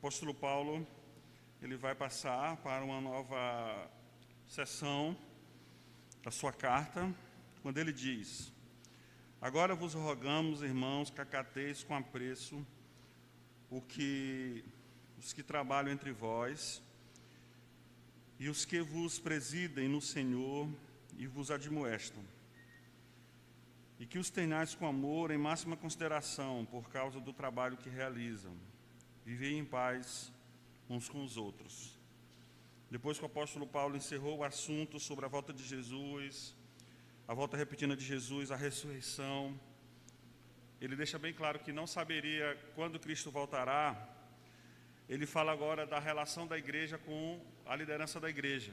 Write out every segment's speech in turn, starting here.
apóstolo Paulo, ele vai passar para uma nova sessão da sua carta, quando ele diz: agora vos rogamos, irmãos, que acateis com apreço os que trabalham entre vós e os que vos presidem no Senhor e vos admoestam, e que os tenhais com amor em máxima consideração por causa do trabalho que realizam. Vivei em paz uns com os outros. Depois que o apóstolo Paulo encerrou o assunto sobre a volta de Jesus, a volta repentina de Jesus, a ressurreição, ele deixa bem claro que não saberia quando Cristo voltará. Ele fala agora da relação da igreja com a liderança da igreja,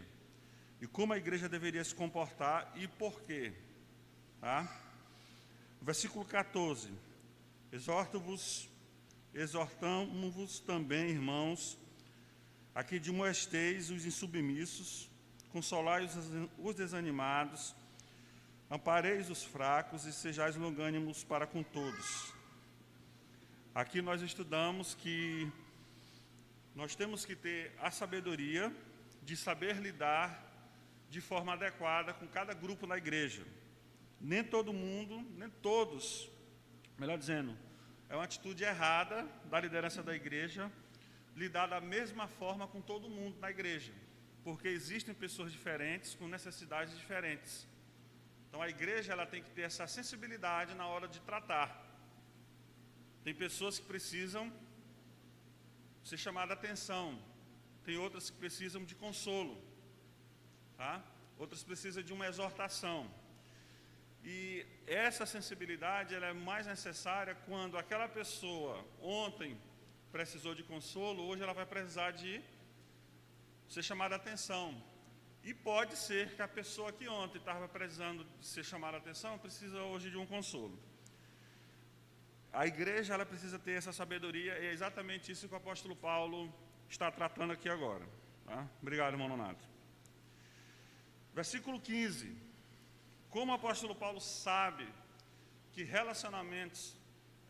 e como a igreja deveria se comportar e por quê. Versículo 14: exortamo-vos também, irmãos, a que admoesteis os insubmissos, consolai os desanimados, ampareis os fracos e sejais longânimos para com todos. Aqui nós estudamos que nós temos que ter a sabedoria de saber lidar de forma adequada com cada grupo na igreja. Nem todo mundo, nem todos, melhor dizendo, é uma atitude errada da liderança da igreja lidar da mesma forma com todo mundo na igreja, porque existem pessoas diferentes com necessidades diferentes. Então a igreja ela tem que ter essa sensibilidade na hora de tratar. Tem pessoas que precisam ser chamadas a atenção, tem outras que precisam de consolo, outras precisam de uma exortação. E essa sensibilidade ela é mais necessária quando aquela pessoa ontem precisou de consolo, hoje ela vai precisar de ser chamada a atenção. E pode ser que a pessoa que ontem estava precisando de ser chamada a atenção precisa hoje de um consolo. A igreja ela precisa ter essa sabedoria, e é exatamente isso que o apóstolo Paulo está tratando aqui agora. Obrigado, irmão Nonato. Versículo 15. Como o apóstolo Paulo sabe que relacionamento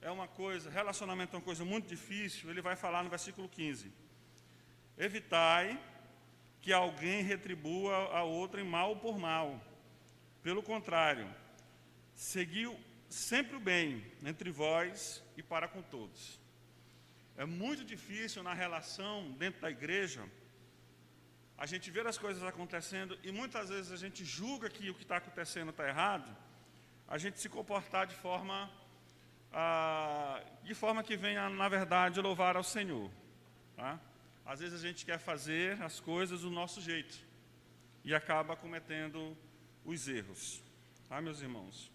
é uma coisa muito difícil, ele vai falar no versículo 15: evitai que alguém retribua a outro em mal por mal. Pelo contrário, seguiu sempre o bem entre vós e para com todos. É muito difícil na relação dentro da igreja a gente ver as coisas acontecendo e muitas vezes a gente julga que o que está acontecendo está errado, a gente se comportar de forma que venha, na verdade, louvar ao Senhor. Às vezes a gente quer fazer as coisas do nosso jeito e acaba cometendo os erros. Meus irmãos?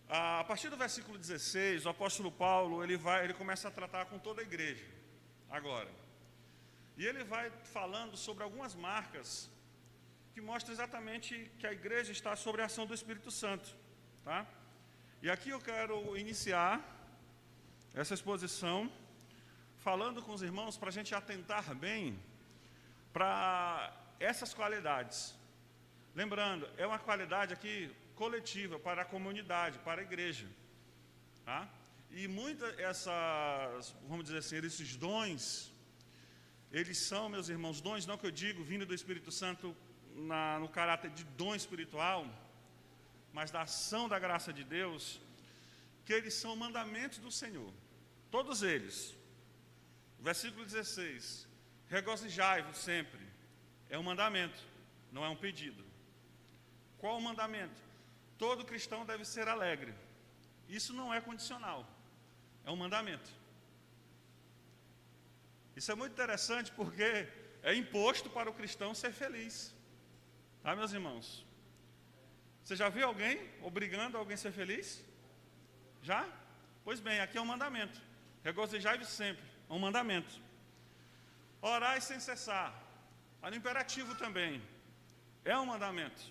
A partir do versículo 16, o apóstolo Paulo ele começa a tratar com toda a igreja agora. E ele vai falando sobre algumas marcas que mostram exatamente que a igreja está sob a ação do Espírito Santo. E aqui eu quero iniciar essa exposição falando com os irmãos para a gente atentar bem para essas qualidades. Lembrando, é uma qualidade aqui coletiva para a comunidade, para a igreja. E muitas vamos dizer assim, esses dons, eles são, meus irmãos, dons não que eu digo vindo do Espírito Santo no caráter de dom espiritual, mas da ação da graça de Deus, que eles são mandamentos do Senhor, todos eles. Versículo 16: regozijai-vos sempre, é um mandamento, não é um pedido. Qual o mandamento? Todo cristão deve ser alegre. Isso não é condicional, é um mandamento. Isso é muito interessante porque é imposto para o cristão ser feliz. Meus irmãos? Você já viu alguém obrigando alguém a ser feliz? Já? Pois bem, aqui é um mandamento. Regozijai-vos sempre, é um mandamento. Orai sem cessar, é um imperativo também, é um mandamento.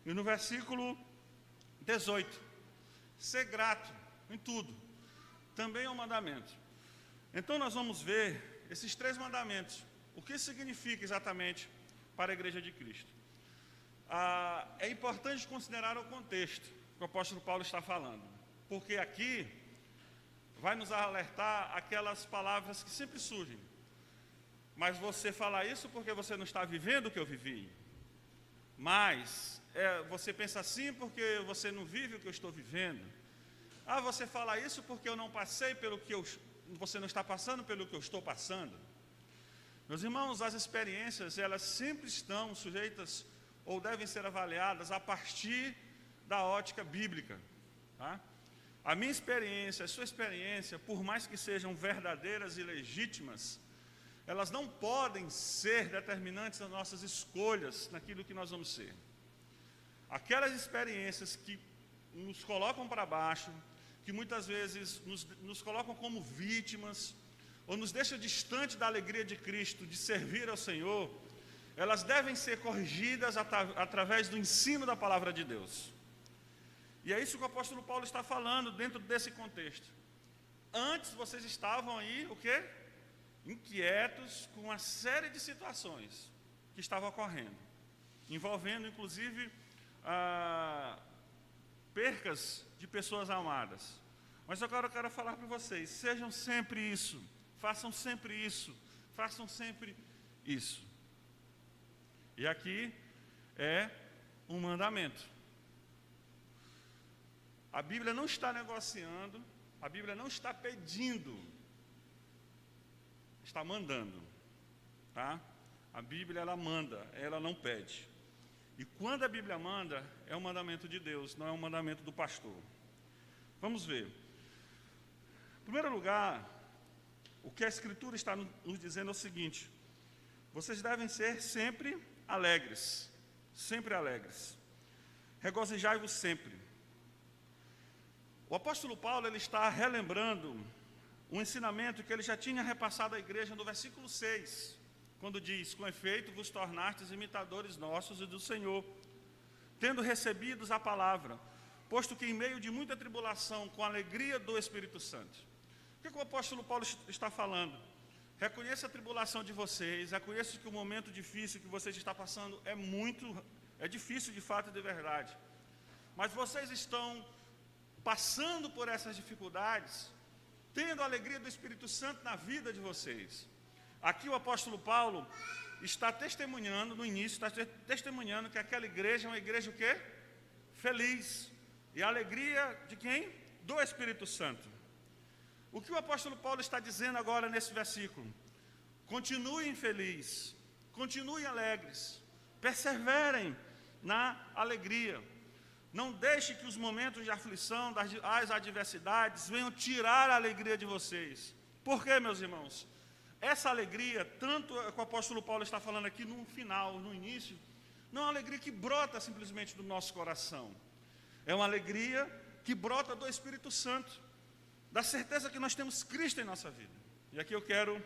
E no versículo 18, ser grato em tudo, também é um mandamento. Então nós vamos ver esses três mandamentos, o que significa exatamente para a igreja de Cristo. É importante considerar o contexto que o apóstolo Paulo está falando, porque aqui vai nos alertar aquelas palavras que sempre surgem. Mas você fala isso porque você não está vivendo o que eu vivi. Mas você pensa assim porque você não vive o que eu estou vivendo. Ah, você fala isso porque eu não passei pelo que você não está passando pelo que eu estou passando. Meus irmãos, as experiências, elas sempre estão sujeitas ou devem ser avaliadas a partir da ótica bíblica. Tá? A minha experiência, a sua experiência, por mais que sejam verdadeiras e legítimas, elas não podem ser determinantes das nossas escolhas naquilo que nós vamos ser. Aquelas experiências que nos colocam para baixo, que muitas vezes nos colocam como vítimas, ou nos deixam distante da alegria de Cristo, de servir ao Senhor, elas devem ser corrigidas através do ensino da palavra de Deus. E é isso que o apóstolo Paulo está falando dentro desse contexto. Antes vocês estavam aí, o quê? Inquietos com uma série de situações que estavam ocorrendo, envolvendo inclusive percas de pessoas amadas. Mas agora eu quero falar para vocês, sejam sempre isso, façam sempre isso, façam sempre isso. E aqui é um mandamento. A Bíblia não está negociando, a Bíblia não está pedindo, está mandando, tá? A Bíblia, ela manda, ela não pede. E quando a Bíblia manda, é um mandamento de Deus, não é um mandamento do pastor. Vamos ver. Em primeiro lugar, o que a Escritura está nos dizendo é o seguinte: vocês devem ser sempre alegres, regozijai-vos sempre. O apóstolo Paulo, ele está relembrando um ensinamento que ele já tinha repassado à igreja no versículo 6, quando diz: com efeito vos tornastes imitadores nossos e do Senhor, tendo recebidos a palavra, posto que em meio de muita tribulação, com a alegria do Espírito Santo. O que o apóstolo Paulo está falando? Reconheça a tribulação de vocês, reconheça que o momento difícil que vocês estão passando é difícil de fato e de verdade. Mas vocês estão passando por essas dificuldades, tendo a alegria do Espírito Santo na vida de vocês. Aqui o apóstolo Paulo está testemunhando, no início, está testemunhando que aquela igreja é uma igreja o quê? Feliz. E a alegria de quem? Do Espírito Santo. O que o apóstolo Paulo está dizendo agora nesse versículo? Continuem felizes, continuem alegres, perseverem na alegria. Não deixe que os momentos de aflição, as adversidades, venham tirar a alegria de vocês. Por quê, meus irmãos? Essa alegria, tanto que o apóstolo Paulo está falando aqui no final, no início, não é uma alegria que brota simplesmente do nosso coração. É uma alegria que brota do Espírito Santo, da certeza que nós temos Cristo em nossa vida. E aqui eu quero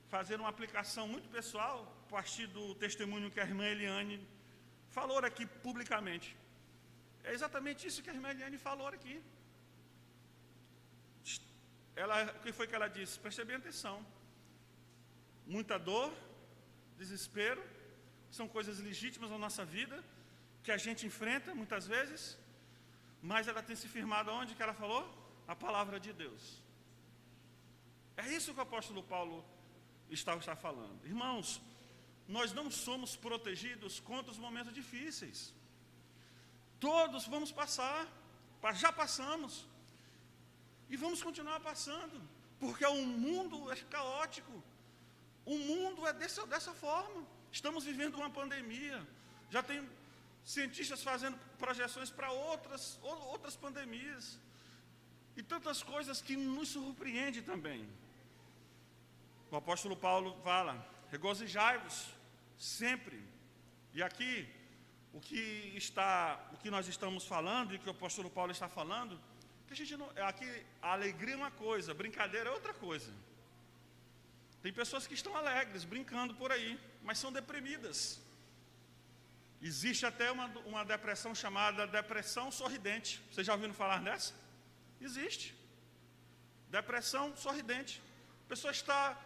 fazer uma aplicação muito pessoal, a partir do testemunho que a irmã Eliane falou aqui publicamente. É exatamente isso que a irmã Eliane falou aqui. O que foi que ela disse? Preste bem atenção. Muita dor, desespero, são coisas legítimas na nossa vida, que a gente enfrenta muitas vezes, mas ela tem se firmado onde que ela falou? A palavra de Deus. É isso que o apóstolo Paulo está falando. Irmãos, nós não somos protegidos contra os momentos difíceis. Todos vamos passar, já passamos, e vamos continuar passando, porque o mundo é caótico, o mundo é dessa forma. Estamos vivendo uma pandemia, já tem cientistas fazendo projeções para outras pandemias, e tantas coisas que nos surpreendem também. O apóstolo Paulo fala: regozijai-vos sempre. E aqui, o que nós estamos falando e que o apóstolo Paulo está falando, que a gente não, aqui a alegria é uma coisa, a brincadeira é outra coisa. Tem pessoas que estão alegres, brincando por aí, mas são deprimidas. Existe até uma depressão chamada depressão sorridente. Vocês já ouviram falar dessa? Existe. Depressão sorridente. A pessoa está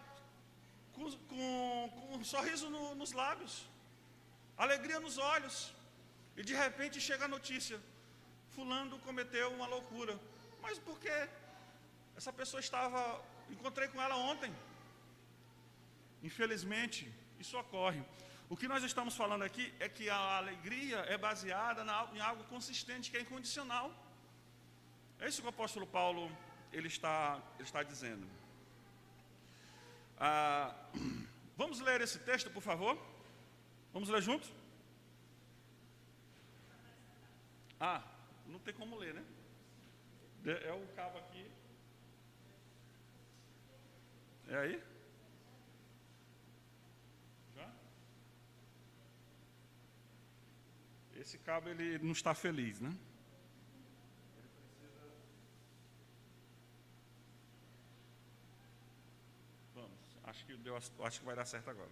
com um sorriso nos lábios, alegria nos olhos, e de repente chega a notícia: fulano cometeu uma loucura. Mas por quê? Essa pessoa encontrei com ela ontem. Infelizmente, isso ocorre. O que nós estamos falando aqui é que a alegria é baseada em algo consistente, que é incondicional. É isso que o apóstolo Paulo ele está dizendo. Vamos ler esse texto, por favor? Vamos ler juntos? Não tem como ler, né? É o cabo aqui. É aí? Já? Esse cabo ele não está feliz, né? Acho que vai dar certo agora.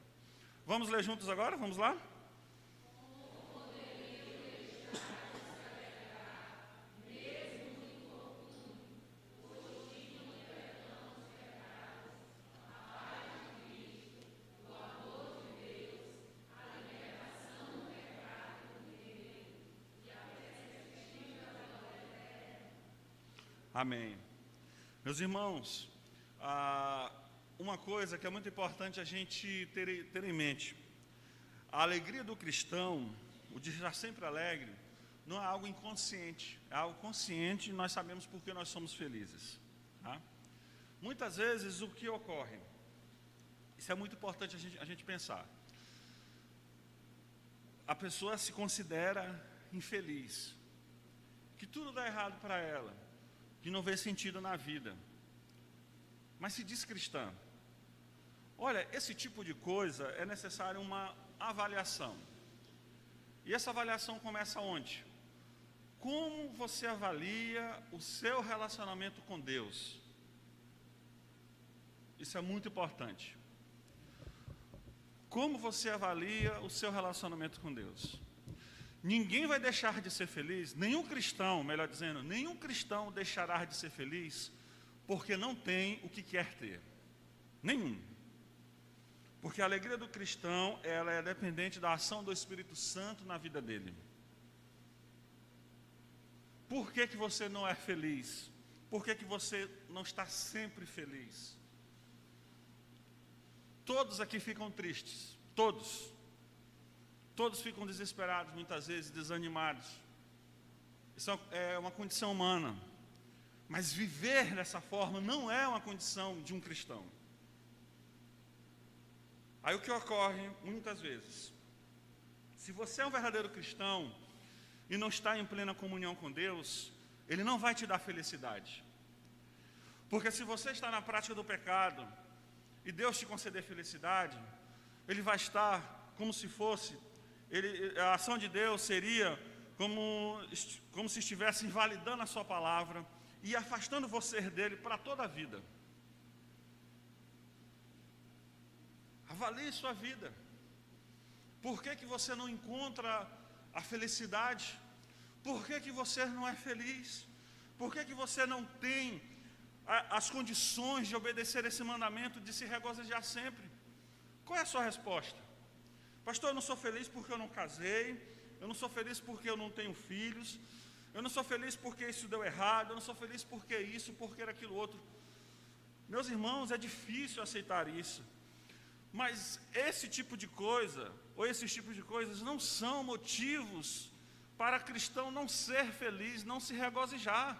Vamos ler juntos agora? Vamos lá? Amém. Meus irmãos, uma coisa que é muito importante a gente ter em mente: a alegria do cristão, o de estar sempre alegre, não é algo inconsciente, é algo consciente, e nós sabemos por que nós somos felizes. Tá? Muitas vezes o que ocorre, isso é muito importante a gente pensar, a pessoa se considera infeliz, que tudo dá errado para ela, que não vê sentido na vida, mas se diz cristã. Olha, esse tipo de coisa é necessário uma avaliação. E essa avaliação começa onde? Como você avalia o seu relacionamento com Deus? Isso é muito importante. Como você avalia o seu relacionamento com Deus? Ninguém vai deixar de ser feliz, nenhum cristão, melhor dizendo, nenhum cristão deixará de ser feliz porque não tem o que quer ter. Nenhum. Porque a alegria do cristão, ela é dependente da ação do Espírito Santo na vida dele. Por que você não é feliz? Por que você não está sempre feliz? Todos aqui ficam tristes, todos. Todos ficam desesperados, muitas vezes desanimados. Isso é uma condição humana. Mas viver dessa forma não é uma condição de um cristão. Aí o que ocorre muitas vezes? Se você é um verdadeiro cristão e não está em plena comunhão com Deus, Ele não vai te dar felicidade. Porque se você está na prática do pecado e Deus te conceder felicidade, Ele vai estar como se fosse... a ação de Deus seria como se estivesse invalidando a sua palavra e afastando você dele para toda a vida. Avalie sua vida. Por que você não encontra a felicidade? Por que você não é feliz? Por que você não tem as condições de obedecer esse mandamento, de se regozijar sempre? Qual é a sua resposta? Pastor, eu não sou feliz porque eu não casei, eu não sou feliz porque eu não tenho filhos, eu não sou feliz porque isso deu errado, eu não sou feliz porque isso, porque aquilo outro. Meus irmãos, é difícil aceitar isso, mas esse tipo de coisa, ou esses tipos de coisas não são motivos para cristão não ser feliz, não se regozijar.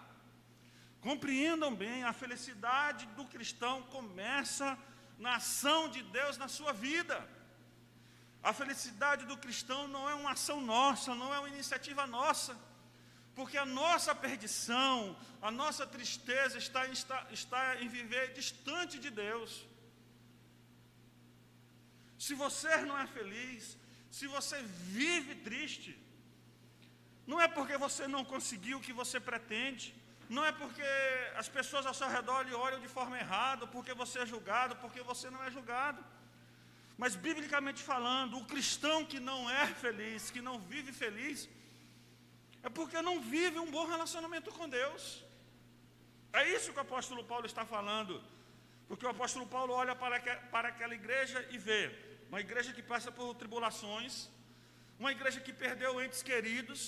Compreendam bem, a felicidade do cristão começa na ação de Deus na sua vida. A felicidade do cristão não é uma ação nossa, não é uma iniciativa nossa, porque a nossa perdição, a nossa tristeza está em viver distante de Deus. Se você não é feliz, se você vive triste, não é porque você não conseguiu o que você pretende, não é porque as pessoas ao seu redor lhe olham de forma errada, porque você é julgado, porque você não é julgado. Mas, biblicamente falando, o cristão que não é feliz, que não vive feliz, é porque não vive um bom relacionamento com Deus. É isso que o apóstolo Paulo está falando. Porque o apóstolo Paulo olha para aquela igreja e vê uma igreja que passa por tribulações, uma igreja que perdeu entes queridos,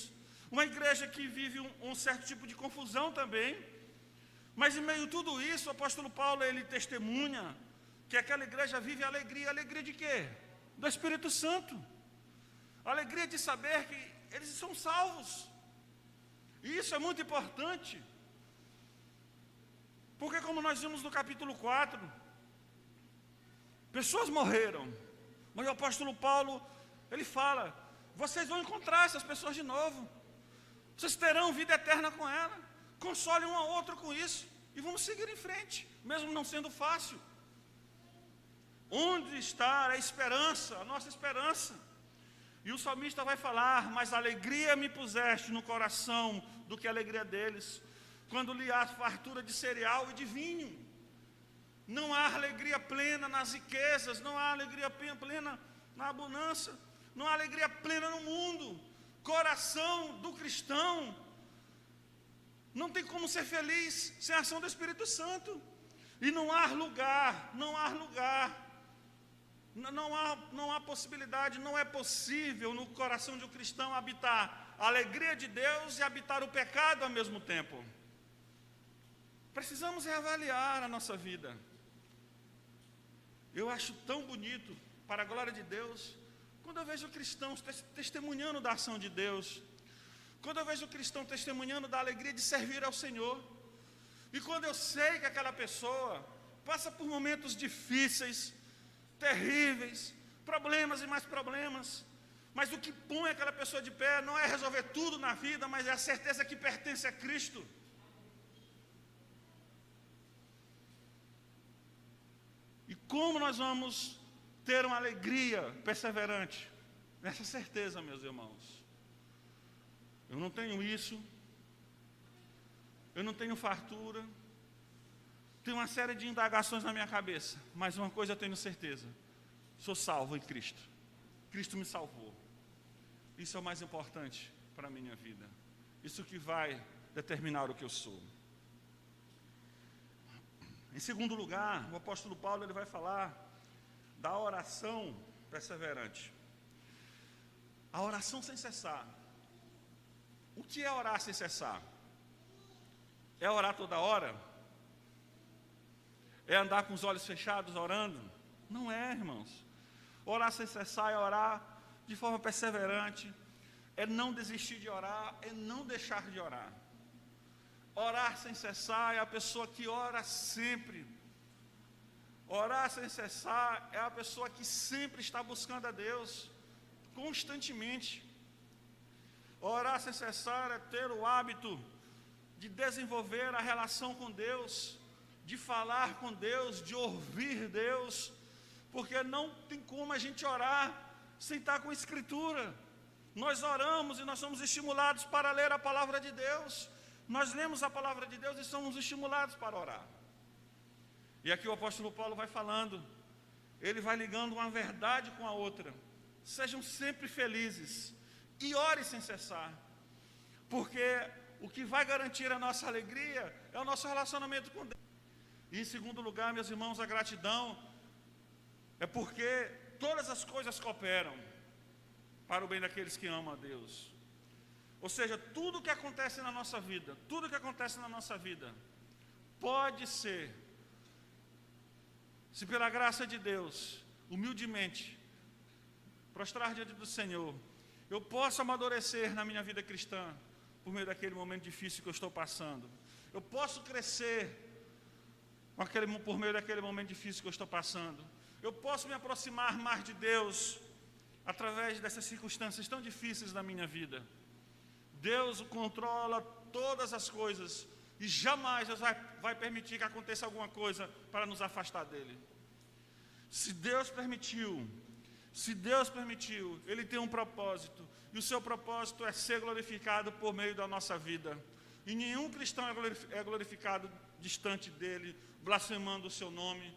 uma igreja que vive um certo tipo de confusão também, Mas em meio a tudo isso, o apóstolo Paulo, ele testemunha que aquela igreja vive alegria. Alegria de quê? Do Espírito Santo. Alegria de saber que eles são salvos. E isso é muito importante. Porque como nós vimos no capítulo 4, pessoas morreram. Mas o apóstolo Paulo, ele fala, vocês vão encontrar essas pessoas de novo. Vocês terão vida eterna com ela. Console um ao outro com isso. E vamos seguir em frente, mesmo não sendo fácil. Onde está a esperança, a nossa esperança? E o salmista vai falar, mas alegria me puseste no coração do que a alegria deles, quando lhe há fartura de cereal e de vinho. Não há alegria plena nas riquezas, não há alegria plena na abundância, não há alegria plena no mundo. Coração do cristão não tem como ser feliz sem a ação do Espírito Santo. E não há lugar, não há possibilidade, não é possível no coração de um cristão habitar a alegria de Deus e habitar o pecado ao mesmo tempo. Precisamos reavaliar a nossa vida. Eu acho tão bonito, para a glória de Deus, quando eu vejo cristãos testemunhando da ação de Deus, quando eu vejo cristão testemunhando da alegria de servir ao Senhor, e quando eu sei que aquela pessoa passa por momentos difíceis, terríveis, problemas e mais problemas, mas o que põe aquela pessoa de pé não é resolver tudo na vida, mas é a certeza que pertence a Cristo. E como nós vamos ter uma alegria perseverante? Nessa certeza, meus irmãos. Eu não tenho isso, eu não tenho fartura, tem uma série de indagações na minha cabeça, mas uma coisa eu tenho certeza, sou salvo em Cristo. Cristo me salvou. Isso é o mais importante para a minha vida. Isso que vai determinar o que eu sou. Em segundo lugar, o apóstolo Paulo ele vai falar da oração perseverante. A oração sem cessar. O que é orar sem cessar? É orar toda hora? É andar com os olhos fechados orando? Não é, irmãos. Orar sem cessar é orar de forma perseverante, é não desistir de orar, é não deixar de orar. Orar sem cessar é a pessoa que ora sempre. Orar sem cessar é a pessoa que sempre está buscando a Deus, constantemente. Orar sem cessar é ter o hábito de desenvolver a relação com Deus, de falar com Deus, de ouvir Deus, porque não tem como a gente orar sem estar com a Escritura. Nós oramos e nós somos estimulados para ler a palavra de Deus. Nós lemos a palavra de Deus e somos estimulados para orar. E aqui o apóstolo Paulo vai falando, ele vai ligando uma verdade com a outra. Sejam sempre felizes e ore sem cessar, porque o que vai garantir a nossa alegria é o nosso relacionamento com Deus. E em segundo lugar, meus irmãos, a gratidão é porque todas as coisas cooperam para o bem daqueles que amam a Deus. Ou seja, tudo que acontece na nossa vida, pode ser, se pela graça de Deus, humildemente, prostrar diante do Senhor, eu posso amadurecer na minha vida cristã, por meio daquele momento difícil que eu estou passando. Eu posso crescer por meio daquele momento difícil que eu estou passando. Eu posso me aproximar mais de Deus, através dessas circunstâncias tão difíceis da minha vida. Deus controla todas as coisas e jamais Deus vai permitir que aconteça alguma coisa para nos afastar dele. Se Deus permitiu, Ele tem um propósito, e o seu propósito é ser glorificado por meio da nossa vida. E nenhum cristão é glorificado distante dele, blasfemando o seu nome.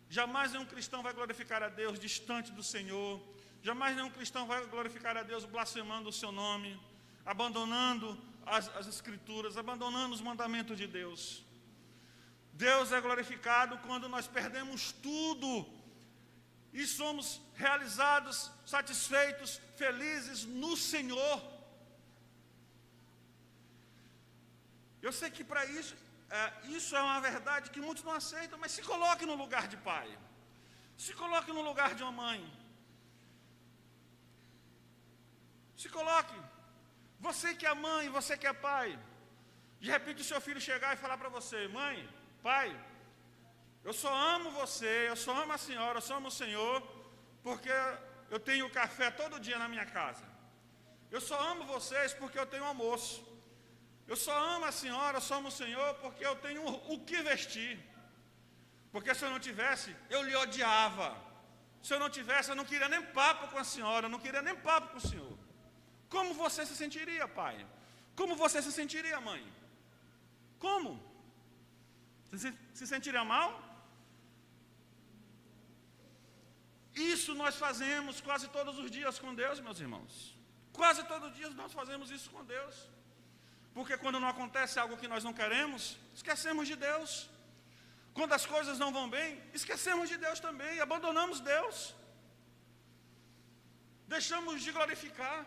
Jamais nenhum cristão vai glorificar a Deus distante do Senhor. Jamais nenhum cristão vai glorificar a Deus blasfemando o seu nome, abandonando as Escrituras, abandonando os mandamentos de Deus. Deus é glorificado quando nós perdemos tudo e somos realizados, satisfeitos, felizes no Senhor. Eu sei que para isso isso é uma verdade que muitos não aceitam, mas se coloque no lugar de pai. Se coloque no lugar de uma mãe. Se coloque. Você que é mãe, você que é pai. De repente o seu filho chegar e falar para você: mãe, pai, eu só amo você, eu só amo a senhora, eu só amo o Senhor, porque eu tenho café todo dia na minha casa. Eu só amo vocês porque eu tenho almoço. Eu só amo a senhora, eu só amo o Senhor porque eu tenho o que vestir. Porque se eu não tivesse, eu lhe odiava. Se eu não tivesse, eu não queria nem papo com a senhora, eu não queria nem papo com o Senhor. Como você se sentiria, pai? Como você se sentiria, mãe? Como? Você se sentiria mal? Isso nós fazemos quase todos os dias com Deus, meus irmãos. Quase todos os dias nós fazemos isso com Deus. Porque quando não acontece algo que nós não queremos, esquecemos de Deus. Quando as coisas não vão bem, esquecemos de Deus também, abandonamos Deus. Deixamos de glorificar.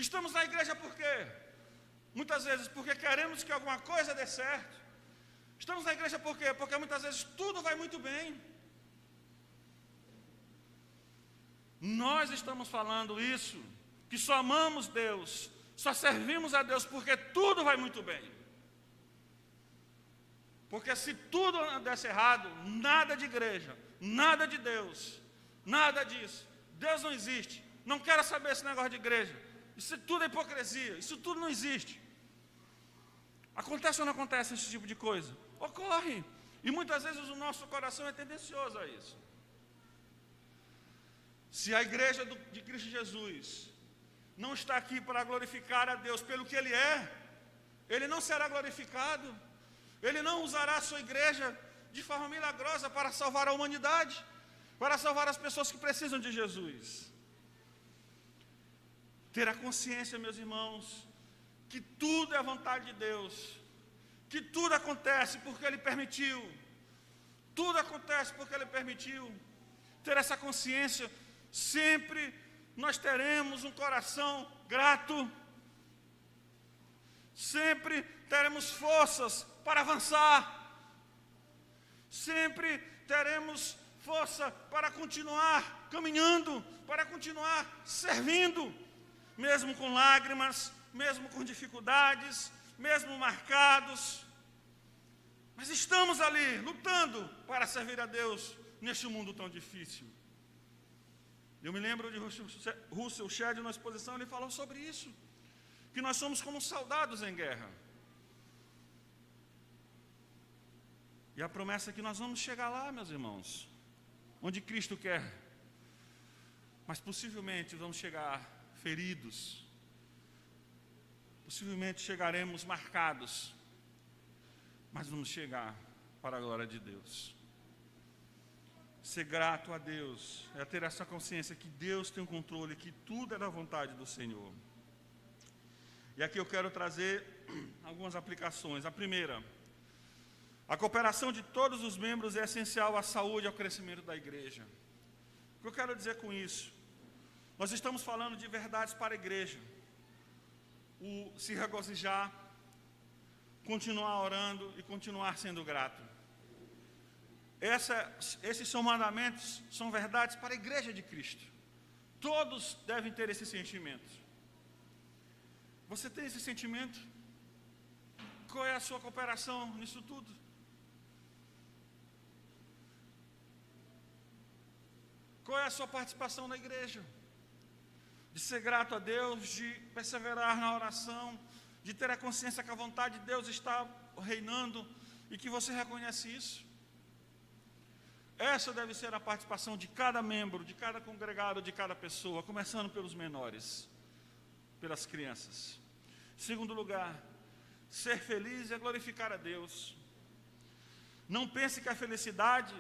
Estamos na igreja por quê? Muitas vezes porque queremos que alguma coisa dê certo. Estamos na igreja por quê? Porque muitas vezes tudo vai muito bem. Nós estamos falando isso, que só amamos Deus, só servimos a Deus porque tudo vai muito bem. Porque se tudo desse errado, nada de igreja, nada de Deus, nada disso. Deus não existe. Não quero saber esse negócio de igreja. Isso tudo é hipocrisia, isso tudo não existe. Acontece ou não acontece esse tipo de coisa? Ocorre. E muitas vezes o nosso coração é tendencioso a isso. Se a igreja de Cristo Jesus não está aqui para glorificar a Deus pelo que Ele é, Ele não será glorificado. Ele não usará a sua igreja de forma milagrosa para salvar a humanidade, para salvar as pessoas que precisam de Jesus. Ter a consciência, meus irmãos, que tudo é a vontade de Deus, que tudo acontece porque Ele permitiu, tudo acontece porque Ele permitiu. Ter essa consciência, sempre nós teremos um coração grato, sempre teremos forças para avançar, sempre teremos força para continuar caminhando, para continuar servindo, mesmo com lágrimas, mesmo com dificuldades, mesmo marcados, mas estamos ali lutando para servir a Deus neste mundo tão difícil. Eu me lembro de Russell Shedd, numa exposição, ele falou sobre isso, que nós somos como soldados em guerra. E a promessa é que nós vamos chegar lá, meus irmãos, onde Cristo quer. Mas possivelmente vamos chegar feridos. Possivelmente chegaremos marcados. Mas vamos chegar para a glória de Deus. Ser grato a Deus é ter essa consciência que Deus tem o controle, que tudo é da vontade do Senhor. E aqui eu quero trazer algumas aplicações. A primeira: a cooperação de todos os membros é essencial à saúde e ao crescimento da igreja. O que eu quero dizer com isso? Nós estamos falando de verdades para a igreja. O se regozijar, continuar orando e continuar sendo grato. Esses são mandamentos, são verdades para a igreja de Cristo. Todos devem ter esse sentimento. Você tem esse sentimento? Qual é a sua cooperação nisso tudo? Qual é a sua participação na igreja? De ser grato a Deus, de perseverar na oração, de ter a consciência que a vontade de Deus está reinando e que você reconhece isso. Essa deve ser a participação de cada membro, de cada congregado, de cada pessoa, começando pelos menores, pelas crianças. Segundo lugar, ser feliz é glorificar a Deus. Não pense que a felicidade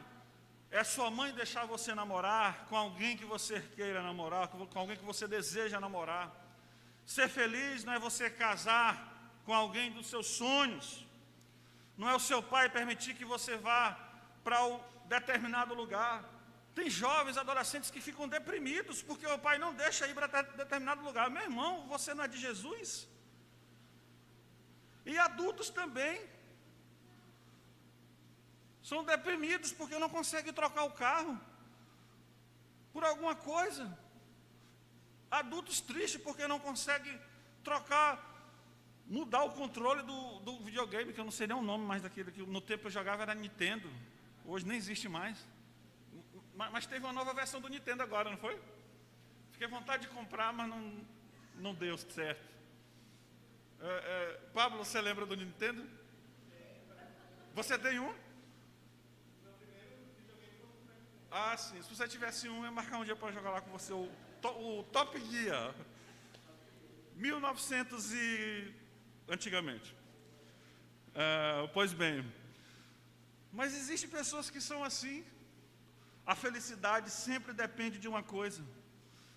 é sua mãe deixar você namorar com alguém que você queira namorar, com alguém que você deseja namorar. Ser feliz não é você casar com alguém dos seus sonhos. Não é o seu pai permitir que você vá para um determinado lugar. Tem jovens, adolescentes que ficam deprimidos porque o pai não deixa ir para determinado lugar. Meu irmão, você não é de Jesus? E adultos também. São deprimidos porque não conseguem trocar o carro por alguma coisa. Adultos tristes porque não conseguem mudar o controle do videogame, que eu não sei nem o nome mais daquele que no tempo eu jogava, era Nintendo. Hoje nem existe mais. Mas teve uma nova versão do Nintendo agora, não foi? Fiquei à vontade de comprar, mas não deu certo. Pablo, você lembra do Nintendo? Você tem um? Ah, sim. Se você tivesse um, eu ia marcar um dia para jogar lá com você o Top Gear. 1900 e... antigamente. Pois bem. Mas existem pessoas que são assim. A felicidade sempre depende de uma coisa.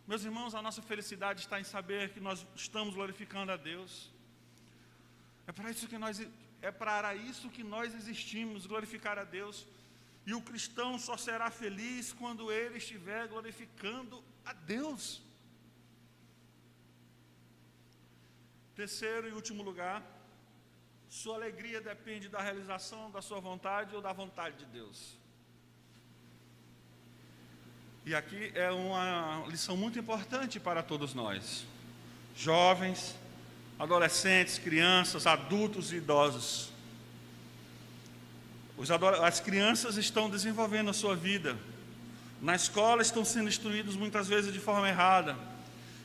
Meus irmãos, a nossa felicidade está em saber que nós estamos glorificando a Deus. É para isso que nós existimos, glorificar a Deus. E o cristão só será feliz quando ele estiver glorificando a Deus. Terceiro e último lugar, sua alegria depende da realização da sua vontade ou da vontade de Deus. E aqui é uma lição muito importante para todos nós, jovens, adolescentes, crianças, adultos e idosos. As crianças estão desenvolvendo a sua vida, na escola estão sendo instruídos muitas vezes de forma errada,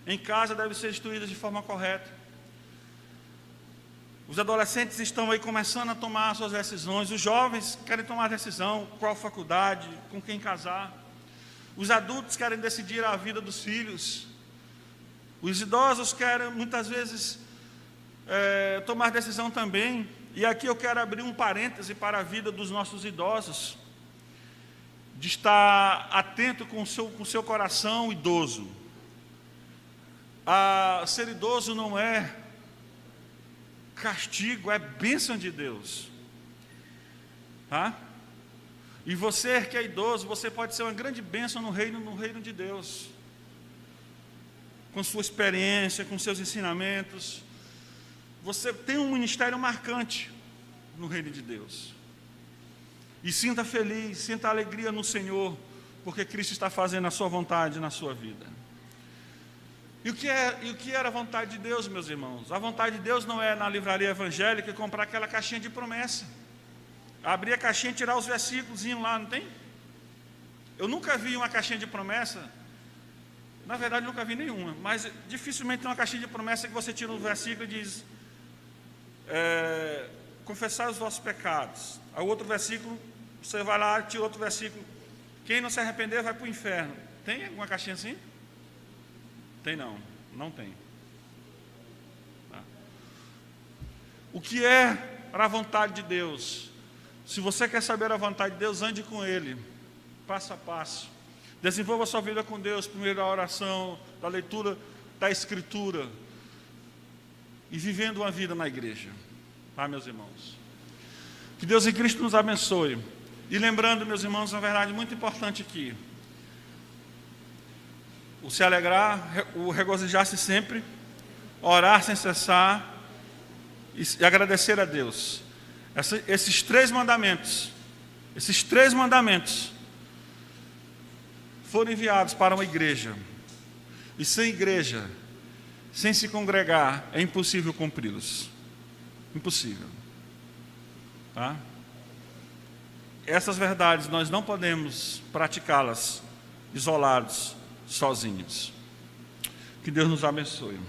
em casa devem ser instruídos de forma correta. Os adolescentes estão aí começando a tomar suas decisões, os jovens querem tomar decisão, qual faculdade, com quem casar. Os adultos querem decidir a vida dos filhos. Os idosos querem, muitas vezes, tomar decisão também. E aqui eu quero abrir um parêntese para a vida dos nossos idosos, de estar atento com o seu coração idoso. Ser idoso não é castigo, é bênção de Deus. Tá? E você que é idoso, você pode ser uma grande bênção no reino de Deus. Com sua experiência, com seus ensinamentos. Você tem um ministério marcante no reino de Deus. E sinta feliz, sinta alegria no Senhor, porque Cristo está fazendo a sua vontade na sua vida. E o que era a vontade de Deus, meus irmãos? A vontade de Deus não é na livraria evangélica comprar aquela caixinha de promessa. Abrir a caixinha e tirar os versículos lá, não tem? Eu nunca vi uma caixinha de promessa, na verdade nunca vi nenhuma, mas dificilmente tem uma caixinha de promessa que você tira um versículo e diz, confessar os vossos pecados. Aí outro versículo, você vai lá e tira outro versículo, quem não se arrepender vai para o inferno. Tem alguma caixinha assim? Tem não tem. Tá. O que é a vontade de Deus? Se você quer saber a vontade de Deus, ande com Ele, passo a passo. Desenvolva a sua vida com Deus, primeiro da oração, da leitura da Escritura, e vivendo uma vida na igreja. Tá, meus irmãos? Que Deus em Cristo nos abençoe. E lembrando, meus irmãos, uma verdade muito importante aqui. O se alegrar, o regozijar-se sempre, orar sem cessar e agradecer a Deus. Esses três mandamentos foram enviados para uma igreja. E sem igreja, sem se congregar, é impossível cumpri-los. Impossível. Tá? Essas verdades nós não podemos praticá-las isolados, sozinhos. Que Deus nos abençoe.